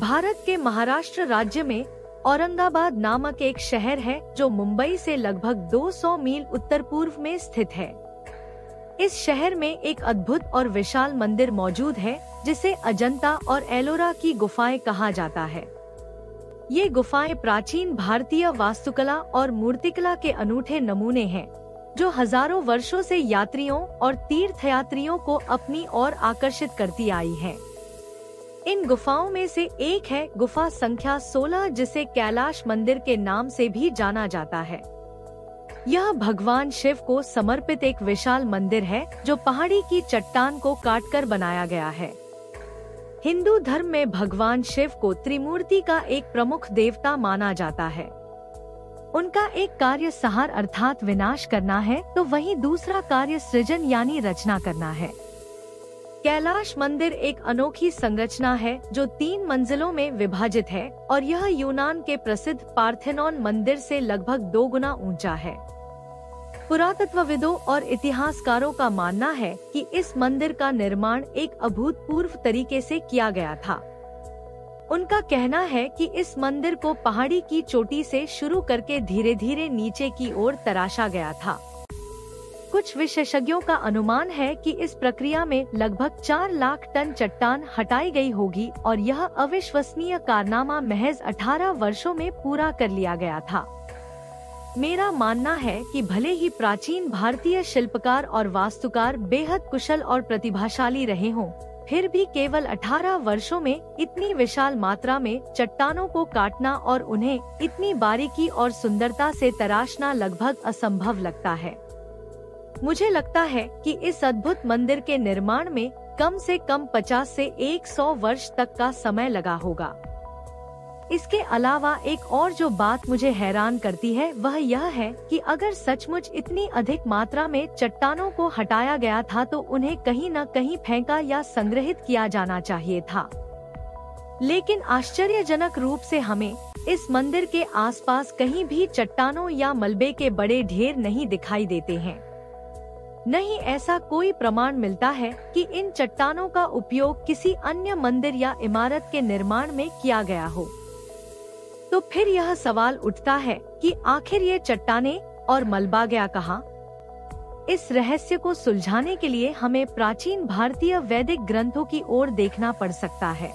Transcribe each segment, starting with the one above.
भारत के महाराष्ट्र राज्य में औरंगाबाद नामक एक शहर है जो मुंबई से लगभग 200 मील उत्तर पूर्व में स्थित है। इस शहर में एक अद्भुत और विशाल मंदिर मौजूद है जिसे अजंता और एलोरा की गुफाएं कहा जाता है। ये गुफाएं प्राचीन भारतीय वास्तुकला और मूर्तिकला के अनूठे नमूने हैं जो हजारों वर्षों से यात्रियों और तीर्थयात्रियों को अपनी ओर आकर्षित करती आई हैं। इन गुफाओं में से एक है गुफा संख्या 16 जिसे कैलाश मंदिर के नाम से भी जाना जाता है। यह भगवान शिव को समर्पित एक विशाल मंदिर है जो पहाड़ी की चट्टान को काटकर बनाया गया है। हिंदू धर्म में भगवान शिव को त्रिमूर्ति का एक प्रमुख देवता माना जाता है। उनका एक कार्य संहार अर्थात विनाश करना है तो वहीं दूसरा कार्य सृजन यानी रचना करना है। कैलाश मंदिर एक अनोखी संरचना है जो 3 मंजिलों में विभाजित है और यह यूनान के प्रसिद्ध पार्थेनॉन मंदिर से लगभग 2 गुना ऊंचा है। पुरातत्वविदों और इतिहासकारों का मानना है कि इस मंदिर का निर्माण एक अभूतपूर्व तरीके से किया गया था। उनका कहना है कि इस मंदिर को पहाड़ी की चोटी से शुरू करके धीरे धीरे नीचे की ओर तराशा गया था। कुछ विशेषज्ञों का अनुमान है कि इस प्रक्रिया में लगभग 4 लाख टन चट्टान हटाई गई होगी और यह अविश्वसनीय कारनामा महज 18 वर्षों में पूरा कर लिया गया था। मेरा मानना है कि भले ही प्राचीन भारतीय शिल्पकार और वास्तुकार बेहद कुशल और प्रतिभाशाली रहे हों, फिर भी केवल 18 वर्षों में इतनी विशाल मात्रा में चट्टानों को काटना और उन्हें इतनी बारीकी और सुंदरता से तराशना लगभग असंभव लगता है। मुझे लगता है कि इस अद्भुत मंदिर के निर्माण में कम से कम 50 से 100 वर्ष तक का समय लगा होगा। इसके अलावा एक और जो बात मुझे हैरान करती है वह यह है कि अगर सचमुच इतनी अधिक मात्रा में चट्टानों को हटाया गया था तो उन्हें कहीं न कहीं फेंका या संग्रहित किया जाना चाहिए था। लेकिन आश्चर्यजनक रूप से हमें इस मंदिर के आसपास कहीं भी चट्टानों या मलबे के बड़े ढेर नहीं दिखाई देते हैं। नहीं ऐसा कोई प्रमाण मिलता है कि इन चट्टानों का उपयोग किसी अन्य मंदिर या इमारत के निर्माण में किया गया हो। तो फिर यह सवाल उठता है कि आखिर ये चट्टानें और मलबा गया कहाँ? इस रहस्य को सुलझाने के लिए हमें प्राचीन भारतीय वैदिक ग्रंथों की ओर देखना पड़ सकता है।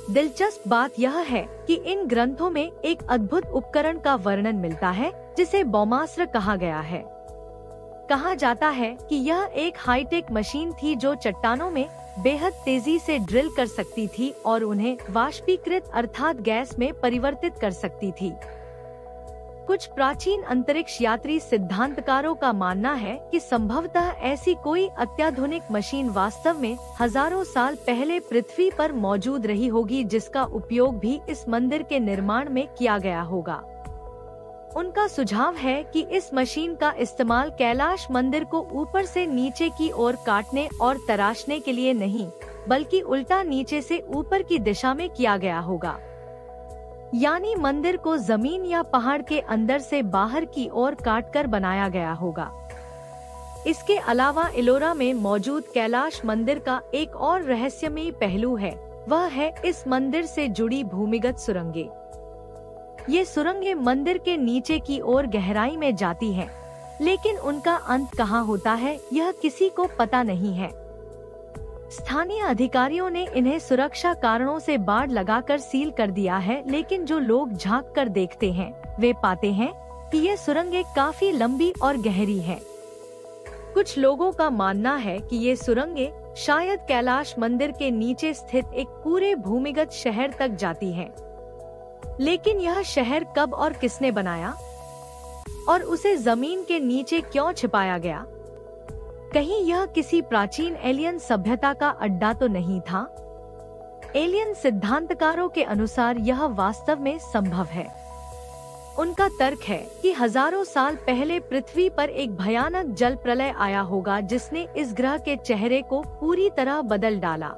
दिलचस्प बात यह है कि इन ग्रंथों में एक अद्भुत उपकरण का वर्णन मिलता है जिसे बौमास्त्र कहा गया है। कहा जाता है कि यह एक हाईटेक मशीन थी जो चट्टानों में बेहद तेजी से ड्रिल कर सकती थी और उन्हें वाष्पीकृत अर्थात गैस में परिवर्तित कर सकती थी। कुछ प्राचीन अंतरिक्ष यात्री सिद्धांतकारों का मानना है कि संभवतः ऐसी कोई अत्याधुनिक मशीन वास्तव में हजारों साल पहले पृथ्वी पर मौजूद रही होगी जिसका उपयोग भी इस मंदिर के निर्माण में किया गया होगा। उनका सुझाव है कि इस मशीन का इस्तेमाल कैलाश मंदिर को ऊपर से नीचे की ओर काटने और तराशने के लिए नहीं, बल्कि उल्टा नीचे से ऊपर की दिशा में किया गया होगा। यानी मंदिर को जमीन या पहाड़ के अंदर से बाहर की ओर काटकर बनाया गया होगा। इसके अलावा एलोरा में मौजूद कैलाश मंदिर का एक और रहस्यमयी पहलू है, वह है इस मंदिर से जुड़ी भूमिगत सुरंगें। ये सुरंगें मंदिर के नीचे की ओर गहराई में जाती हैं, लेकिन उनका अंत कहाँ होता है यह किसी को पता नहीं है। स्थानीय अधिकारियों ने इन्हें सुरक्षा कारणों से बाड़ लगाकर सील कर दिया है, लेकिन जो लोग झांक कर देखते हैं वे पाते हैं कि ये सुरंगें काफी लंबी और गहरी हैं। कुछ लोगों का मानना है कि ये सुरंगें शायद कैलाश मंदिर के नीचे स्थित एक पूरे भूमिगत शहर तक जाती हैं। लेकिन यह शहर कब और किसने बनाया और उसे जमीन के नीचे क्यों छिपाया गया? कहीं यह किसी प्राचीन एलियन सभ्यता का अड्डा तो नहीं था? एलियन सिद्धांतकारों के अनुसार यह वास्तव में संभव है। उनका तर्क है कि हजारों साल पहले पृथ्वी पर एक भयानक जल प्रलय आया होगा जिसने इस ग्रह के चेहरे को पूरी तरह बदल डाला।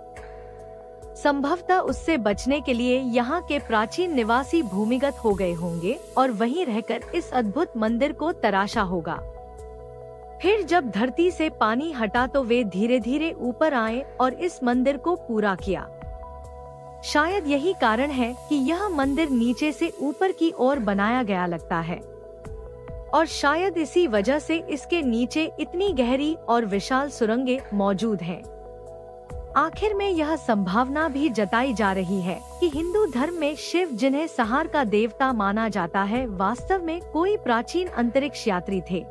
संभवतः उससे बचने के लिए यहाँ के प्राचीन निवासी भूमिगत हो गए होंगे और वहीं रहकर इस अद्भुत मंदिर को तराशा होगा। फिर जब धरती से पानी हटा तो वे धीरे धीरे ऊपर आए और इस मंदिर को पूरा किया। शायद यही कारण है कि यह मंदिर नीचे से ऊपर की ओर बनाया गया लगता है और शायद इसी वजह से इसके नीचे इतनी गहरी और विशाल सुरंगें मौजूद हैं। आखिर में यह संभावना भी जताई जा रही है कि हिंदू धर्म में शिव, जिन्हें संहार का देवता माना जाता है, वास्तव में कोई प्राचीन अंतरिक्ष यात्री थे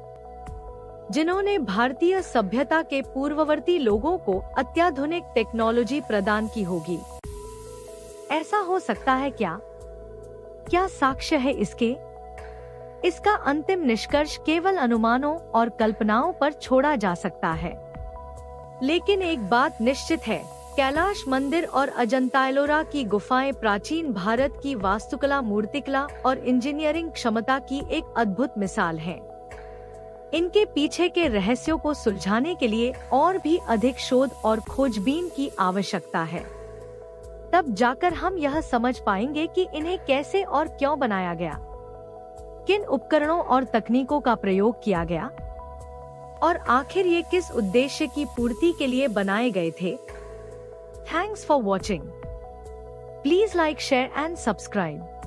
जिन्होंने भारतीय सभ्यता के पूर्ववर्ती लोगों को अत्याधुनिक टेक्नोलॉजी प्रदान की होगी। ऐसा हो सकता है क्या? क्या साक्ष्य है इसके? इसका अंतिम निष्कर्ष केवल अनुमानों और कल्पनाओं पर छोड़ा जा सकता है। लेकिन एक बात निश्चित है, कैलाश मंदिर और अजंता एलोरा की गुफाएं प्राचीन भारत की वास्तुकला, मूर्तिकला और इंजीनियरिंग क्षमता की एक अद्भुत मिसाल हैं। इनके पीछे के रहस्यों को सुलझाने के लिए और भी अधिक शोध और खोजबीन की आवश्यकता है। तब जाकर हम यह समझ पाएंगे कि इन्हें कैसे और क्यों बनाया गया, किन उपकरणों और तकनीकों का प्रयोग किया गया और आखिर ये किस उद्देश्य की पूर्ति के लिए बनाए गए थे। Thanks for watching. Please like, share and subscribe.